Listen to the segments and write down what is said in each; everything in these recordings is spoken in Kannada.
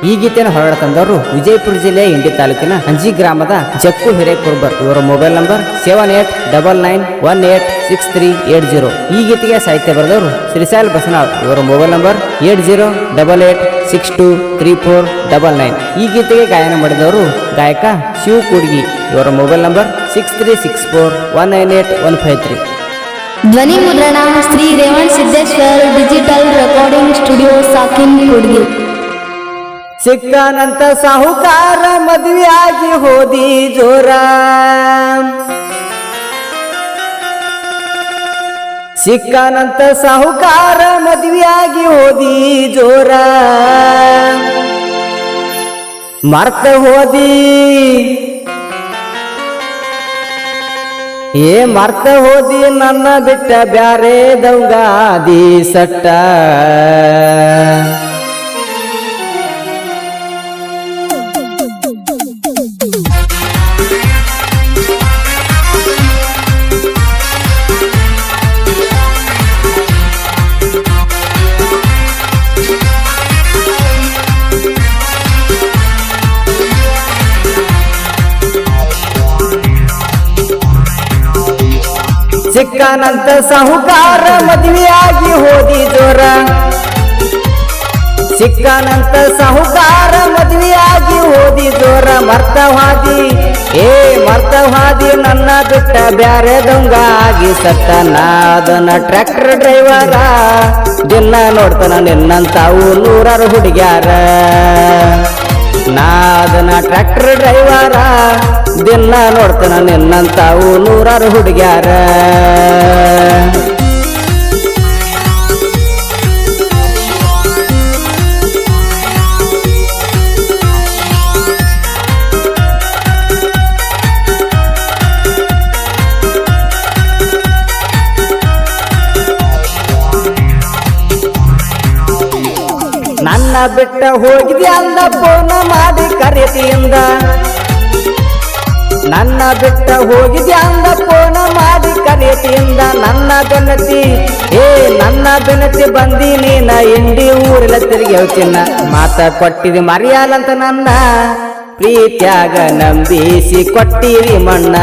ಈ ಗೀತೆಯನ್ನು ಹೊರಡ ತಂದವರು ವಿಜಯಪುರ ಜಿಲ್ಲೆಯ ಇಂಡಿ ತಾಲೂಕಿನ ಅಂಜಿ ಗ್ರಾಮದ ಜಕ್ಕು ಹಿರೇಕುರ್ಬರ್. ಇವರ ಮೊಬೈಲ್ ನಂಬರ್ 7899186380. ಈ ಗೀತೆಗೆ ಸಾಹಿತ್ಯ ಬರೆದವರು ಶ್ರೀಸಾಲ್ ಬಸನಾಳ್. ಇವರ ಮೊಬೈಲ್ ನಂಬರ್ 8088623499. ಈ ಗೀತೆಗೆ ಗಾಯನ ಮಾಡಿದವರು ಗಾಯಕ ಶಿವ ಕೂಡ್ಗಿ. ಇವರ ಮೊಬೈಲ್ ನಂಬರ್ 6364198153. ಧ್ವನಿ ಮುದ್ರಣ Shri Revan Siddeshwar digital recording studio ಸಾಕಿನ್ ಕೂಡ್ಗಿ. ಸಿಕ್ಕನಂತ ಸಾಹುಕಾರ ಮದುವೆಯಾಗಿ ಹೋದಿ ಜೋರ, ಸಿಕ್ಕನಂತ ಸಾಹುಕಾರ ಮದುವೆಯಾಗಿ ಹೋದಿ ಜೋರ, ಮರ್ತ ಹೋದಿ ಮರ್ತ ಹೋದಿ ನನ್ನ ಬಿಟ್ಟ ಬ್ಯಾರೆ ದೌಗಾದಿ ಸಟ್ಟ. ಸಿಕ್ಕನಂತ ಸಾಹುಕಾರ ಮದುವೆಯಾಗಿ ಹೋದಿ ಜೋರ, ಸಿಕ್ಕನಂತ ಸಾಹುಕಾರ ಮದುವೆಯಾಗಿ ಹೋದಿ ಜೋರ, ಮರ್ತ ಹಾದಿ ನನ್ನ ಬಿಟ್ಟ ಬ್ಯಾರೆ ದೊಂಗ ಆಗಿ ಸತ್ತ. ನಾದನ ಟ್ರ್ಯಾಕ್ಟರ್ ಡ್ರೈವರ ದಿನ ನೋಡ್ತಾನ ನಿನ್ನಂತಾವು ನೂರಾರು ಹುಡುಗ್ಯಾರ. ನಾದನ ಟ್ರ್ಯಾಕ್ಟರ್ ಡ್ರೈವರ ದಿನ ನೋಡ್ತಾನ ನಿನ್ನಂತಾವು ನೂರಾರು ಹುಡುಗ್ಯಾರ. ನನ್ನ ಬಿಟ್ಟ ಹೋಗಿದ್ಯಾ ಅಂದ ಫೋನ ಮಾಡಿ ಕರೆತಿಯಿಂದ, ನನ್ನ ಬಿಟ್ಟ ಹೋಗಿದ್ಯಾ ಅಂದ ಫೋನ ಮಾಡಿ ಕರೆತಿಯಿಂದ. ನನ್ನ ಬೆನ್ನತಿ ಬಂದಿ ನೀನ ಇಂಡಿ ಊರೆಲ್ಲ ತಿರುಗಿ ಚಿನ್ನ. ಮಾತ ಕೊಟ್ಟಿದಿ ಮರ್ಯಾಲಂತ ನನ್ನ ಪ್ರೀತ್ಯಾಗ ನಂಬಿಸಿ ಕೊಟ್ಟಿರಿ ಮಣ್ಣ.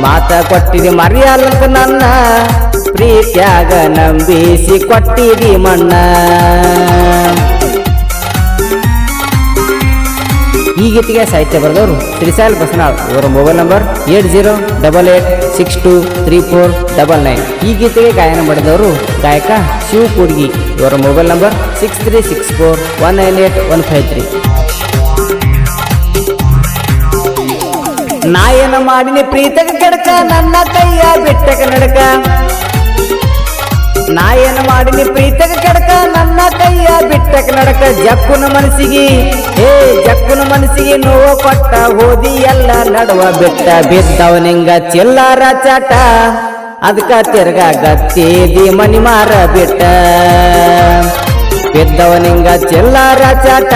ಮಾತ ಕೊಟ್ಟಿದಿ ಮರ್ಯಾಲಂತ ನನ್ನ ಪ್ರೀತ್ಯಾಗ ನಂಬಿಸಿ ಕೊಟ್ಟಿರಿ ಮಣ್ಣ. ಈ ಗೀತೆಗೆ ಸಾಹಿತ್ಯ ಬರೆದವರು ಶ್ರೀಸಾಲ್ ಬಸನಾಳ್. ಇವರ ಮೊಬೈಲ್ ನಂಬರ್ 8088623499. ಈ ಗೀತೆಗೆ ಗಾಯನ ಮಾಡಿದವರು ಗಾಯಕ ಶಿವ ಕೂಡ್ಗಿ. ಇವರ ಮೊಬೈಲ್ ನಂಬರ್ 6364198153. ನಾಯನ ಮಾಡಿನಿ ಪ್ರೀತಕ ಕೆಡಕ ನನ್ನ ಕೈಯ ಬಿಟ್ಟಕ ನಡಕ. ನಾಯನ ಮಾಡಿನಿ ಪ್ರೀತಕ ಕೆಡಕ ನನ್ನ ಕೈಯ ಬಿಟ್ಟಕ ನಡಕ. ಜಕ್ಕುನ ಮನಸ್ಸಿಗೆ ನೋವ ಕೊಟ್ಟ ಹೋದಿ ಎಲ್ಲ ನಡುವ ಬಿಟ್ಟ. ಬಿದ್ದವನಿಂಗ ಚಿಲ್ಲಾರ ಚಾಟ ಅದಕ್ಕ ತಿರ್ಗ ಗತ್ತೇದಿ ಮನಿ ಮಾರ ಬಿಟ್ಟ. ಬಿದ್ದವನಿಂಗ ಚಿಲ್ಲಾರ ಚಾಟ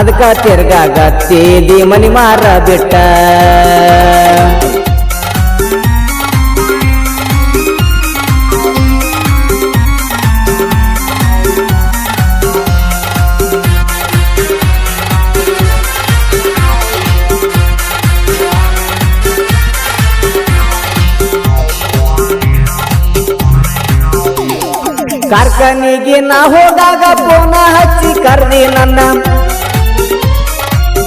ಅದಕ್ಕ ತಿರ್ಗ ಗತ್ತೇದಿ ಮನಿ ಮಾರ ಬಿಟ್ಟ. ಕಾರ್ಖಾನಿಗೆ ನಾ ಹೋದಾಗ ಫೋನ ಹಚ್ಚಿ ಕರ್ದಿ ನನ್ನ.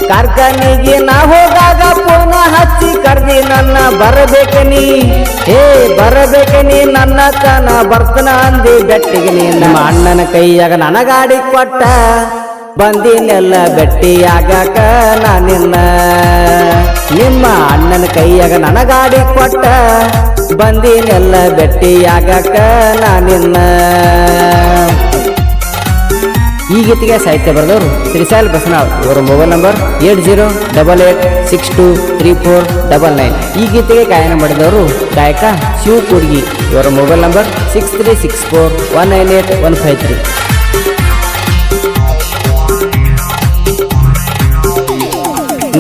ಕಾರ್ಖಾನಿಗೆ ನಾ ಹೋದಾಗ ಫೋನ ಹಚ್ಚಿ ಕರ್ದಿ ನನ್ನ. ಬರಬೇಕ ನೀ ನನ್ನ ತನ ಬರ್ತನ ಅಂದಿ ಬೆಟ್ಟಿಗೆ ನೀ. ನಮ್ಮ ಅಣ್ಣನ ಕೈಯಾಗ ನನಗಾಡಿ ಕೊಟ್ಟ ಬಂದಿನೆಲ್ಲ ಬೆಟ್ಟಿಯಾಗಕ ನಾ ನಿನ್ನ. ನಿಮ್ಮ ಅಣ್ಣನ ಕೈಯಾಗ ನನಗಾಡಿ ಕೊಟ್ಟ ಬಂದಿನೆಲ್ಲ ಬೆಟ್ಟಿಯಾಗಕ ನಾ ನಿನ್ನ. ಈ ಗೀತೆಗೆ ಸಾಹಿತ್ಯ ಬರೆದವರು ಶ್ರೀಸಾಲ್ ಬಸನಾಳ್. ಇವರ ಮೊಬೈಲ್ ನಂಬರ್ 8088623499. ಈ ಗೀತೆಗೆ ಗಾಯನ ಮಾಡಿದವರು ಗಾಯಕ ಶಿವ ಕೂಡ್ಗಿ. ಇವರ ಮೊಬೈಲ್ ನಂಬರ್ 6364198153.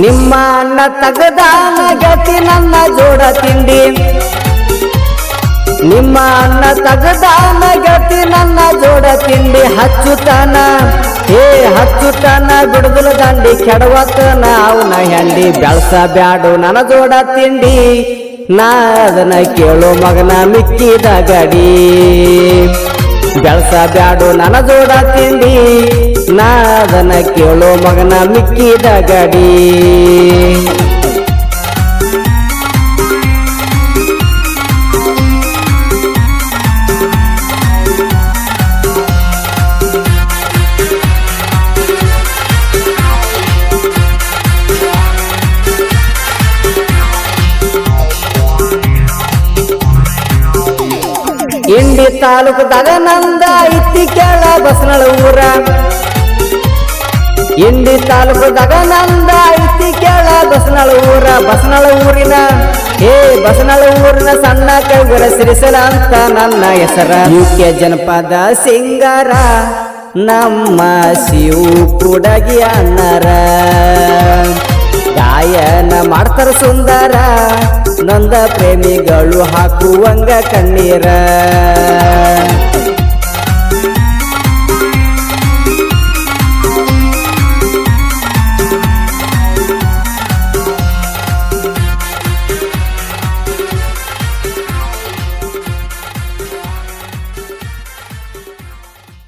ನಿಮ್ಮ ಅಣ್ಣ ತಗದಾನ ಗತಿ ನನ್ನ ಜೋಡ ತಿಂಡಿ. ನಿಮ್ಮ ಅಣ್ಣ ತಗದಾನ ಗತಿ ನನ್ನ ಜೋಡ ತಿಂಡಿ. ಮಸ್ತಾನ ಬಿಡುದಲ ದಂಡಿ ಕೆಡವತ್ತ ನಾವ್ನ ಹೆಂಡಿ ಬೆಳ್ಸ ಬ್ಯಾಡು ನನ್ನ ಜೋಡ ತಿಂಡಿ ನಾ ಅದನ್ನ ಕೇಳೋ ಮಗನ ಮಿಕ್ಕಿದ ಗಡಿ ಬೆಳ್ಸ ಬ್ಯಾಡು ನನ್ನ ಜೋಡ ತಿಂಡಿ ನಾ ಅದನ್ನ ಕೇಳೋ ಮಗನ ಮಿಕ್ಕಿದ ಗಡಿ ಇಂಡಿ ತಾಲೂಕದಾಗ ನಂದ ಐತಿ ಕೇಳ ಬಸನಳ ಊರ ಇಂಡಿ ತಾಲೂಕದಾಗ ನಂದ ಐತಿ ಕೇಳ ಬಸನಳ ಊರ ಬಸನಳ ಊರಿನ ಬಸನಳ ಊರಿನ ಸಣ್ಣ ಕೈಗುರ ಸಿರಿಸಲ ಅಂತ ನನ್ನ ಹೆಸರ ಯುಕೆ ಜನಪದ ಸಿಂಗಾರ ನಮ್ಮ ಶಿವು ಕೂಡಗಿ ಅಣ್ಣರ ಗಾಯನ ಮಾಡ್ತಾರ ಸುಂದರ ನೊಂದ ಪ್ರೇಮಿಗಳು ಹಾಕುವಂಗ ಕಣ್ಣೀರ